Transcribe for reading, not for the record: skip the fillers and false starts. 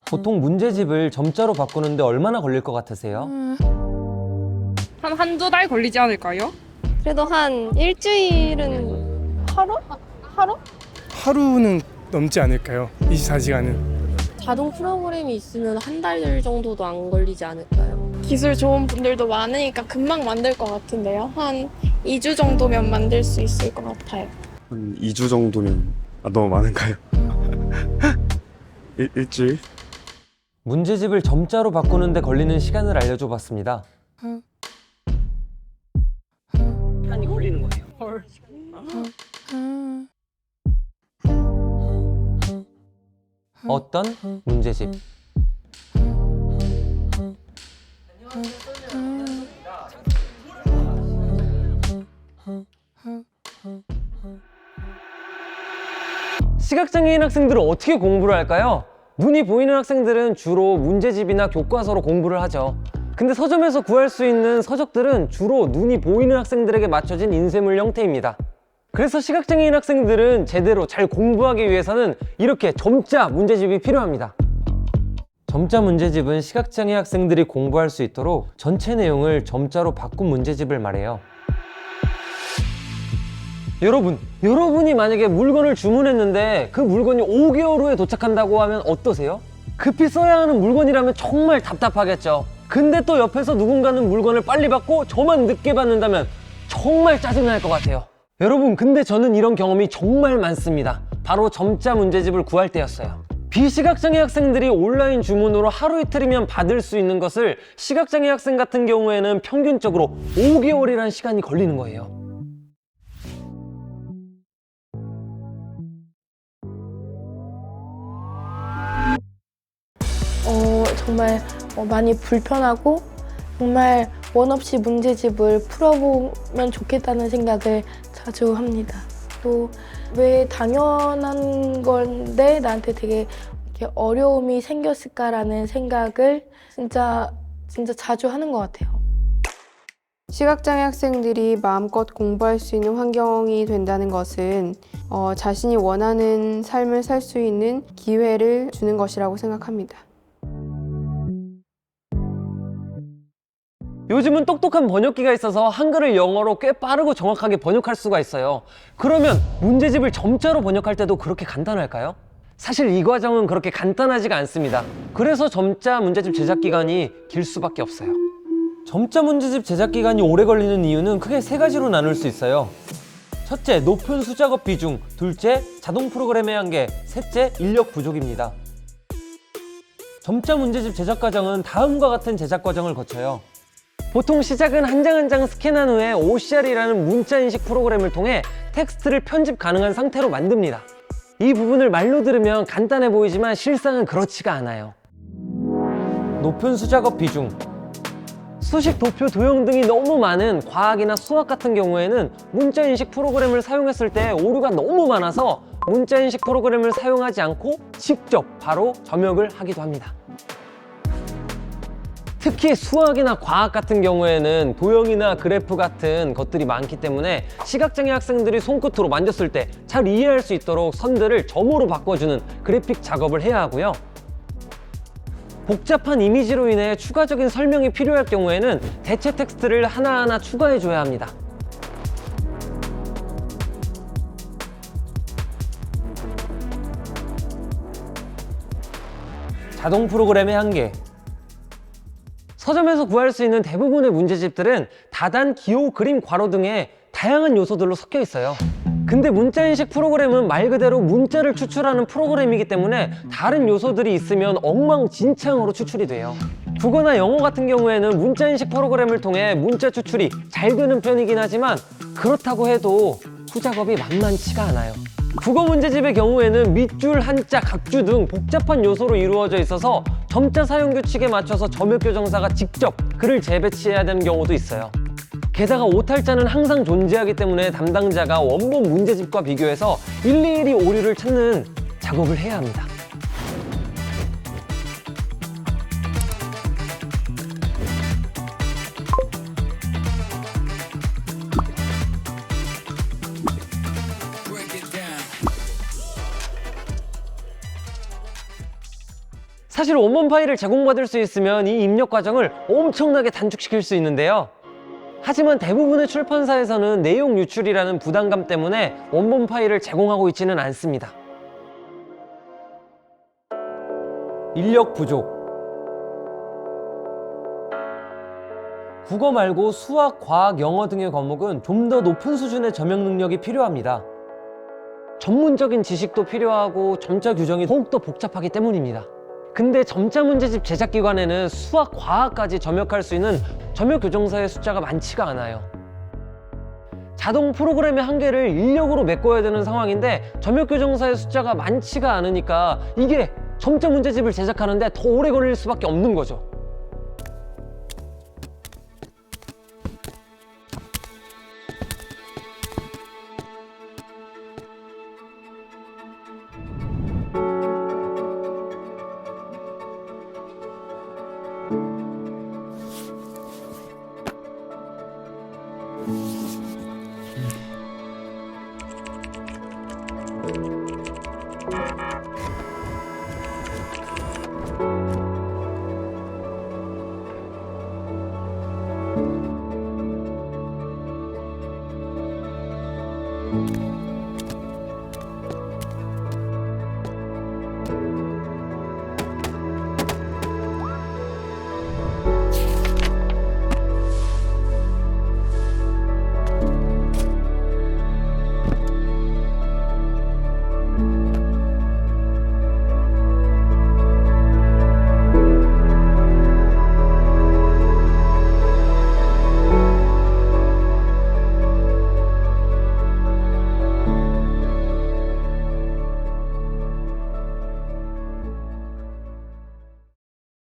보통 문제집을 점자로 바꾸는데 얼마나 걸릴 것 같으세요? 한두 달 걸리지 않을까요? 그래도 한 일주일은 하루? 하루는 넘지 않을까요? 24시간은. 자동 프로그램이 있으면 한 달 정도도 안 걸리지 않을까요? 기술 좋은 분들도 많으니까 금방 만들 것 같은데요. 한 2주 정도면 만들 수 있을 것 같아요. 한 2주 정도면 너무 많은가요? 일주일? 문제집을 점자로 바꾸는데 걸리는 시간을 알려줘 봤습니다. 시간이 걸리는 거예요. 어떤 문제집? 시각장애인 학생들은 어떻게 공부를 할까요? 눈이 보이는 학생들은 주로 문제집이나 교과서로 공부를 하죠. 근데 서점에서 구할 수 있는 서적들은 주로 눈이 보이는 학생들에게 맞춰진 인쇄물 형태입니다. 그래서 시각장애인 학생들은 제대로 잘 공부하기 위해서는 이렇게 점자 문제집이 필요합니다. 점자 문제집은 시각장애 학생들이 공부할 수 있도록 전체 내용을 점자로 바꾼 문제집을 말해요. 여러분이 만약에 물건을 주문했는데 그 물건이 5개월 후에 도착한다고 하면 어떠세요? 급히 써야 하는 물건이라면 정말 답답하겠죠. 근데 또 옆에서 누군가는 물건을 빨리 받고 저만 늦게 받는다면 정말 짜증날 것 같아요. 여러분, 근데 저는 이런 경험이 정말 많습니다. 바로 점자 문제집을 구할 때였어요. 비시각장애 학생들이 온라인 주문으로 하루 이틀이면 받을 수 있는 것을 시각장애 학생 같은 경우에는 평균적으로 5개월이라는 시간이 걸리는 거예요. 정말 많이 불편하고 정말 원 없이 문제집을 풀어보면 좋겠다는 생각을 자주 합니다. 또 왜 당연한 건데 나한테 되게 이렇게 어려움이 생겼을까라는 생각을 진짜 자주 하는 것 같아요. 시각장애 학생들이 마음껏 공부할 수 있는 환경이 된다는 것은 자신이 원하는 삶을 살 수 있는 기회를 주는 것이라고 생각합니다. 요즘은 똑똑한 번역기가 있어서 한글을 영어로 꽤 빠르고 정확하게 번역할 수가 있어요. 그러면 문제집을 점자로 번역할 때도 그렇게 간단할까요? 사실 이 과정은 그렇게 간단하지가 않습니다. 그래서 점자 문제집 제작 기간이 길 수밖에 없어요. 점자 문제집 제작 기간이 오래 걸리는 이유는 크게 세 가지로 나눌 수 있어요. 첫째, 높은 수작업 비중. 둘째, 자동 프로그램의 한계. 셋째, 인력 부족입니다. 점자 문제집 제작 과정은 다음과 같은 제작 과정을 거쳐요. 보통 시작은 한 장 한 장 스캔한 후에 OCR이라는 문자인식 프로그램을 통해 텍스트를 편집 가능한 상태로 만듭니다. 이 부분을 말로 들으면 간단해 보이지만 실상은 그렇지가 않아요. 높은 수작업 비중. 수식, 도표, 도형 등이 너무 많은 과학이나 수학 같은 경우에는 문자인식 프로그램을 사용했을 때 오류가 너무 많아서 문자인식 프로그램을 사용하지 않고 직접 바로 점역을 하기도 합니다. 특히 수학이나 과학 같은 경우에는 도형이나 그래프 같은 것들이 많기 때문에 시각장애 학생들이 손끝으로 만졌을 때 잘 이해할 수 있도록 선들을 점으로 바꿔주는 그래픽 작업을 해야 하고요. 복잡한 이미지로 인해 추가적인 설명이 필요할 경우에는 대체 텍스트를 하나하나 추가해줘야 합니다. 자동 프로그램의 한계. 서점에서 구할 수 있는 대부분의 문제집들은 다단, 기호, 그림, 괄호 등의 다양한 요소들로 섞여 있어요. 근데 문자인식 프로그램은 말 그대로 문자를 추출하는 프로그램이기 때문에 다른 요소들이 있으면 엉망진창으로 추출이 돼요. 국어나 영어 같은 경우에는 문자인식 프로그램을 통해 문자 추출이 잘 되는 편이긴 하지만 그렇다고 해도 후작업이 만만치가 않아요. 국어 문제집의 경우에는 밑줄, 한자, 각주 등 복잡한 요소로 이루어져 있어서 점자 사용 규칙에 맞춰서 점역교정사가 직접 글을 재배치해야 되는 경우도 있어요. 게다가 오탈자는 항상 존재하기 때문에 담당자가 원본 문제집과 비교해서 일일이 오류를 찾는 작업을 해야 합니다. 사실 원본 파일을 제공받을 수 있으면 이 입력 과정을 엄청나게 단축시킬 수 있는데요. 하지만 대부분의 출판사에서는 내용 유출이라는 부담감 때문에 원본 파일을 제공하고 있지는 않습니다. 인력 부족. 국어 말고 수학, 과학, 영어 등의 과목은 좀 더 높은 수준의 저명 능력이 필요합니다. 전문적인 지식도 필요하고 점자 규정이 더욱더 복잡하기 때문입니다. 근데 점자 문제집 제작기관에는 수학, 과학까지 점역할 수 있는 점역 교정사의 숫자가 많지가 않아요. 자동 프로그램의 한계를 인력으로 메꿔야 되는 상황인데 점역 교정사의 숫자가 많지가 않으니까 이게 점자 문제집을 제작하는데 더 오래 걸릴 수밖에 없는 거죠.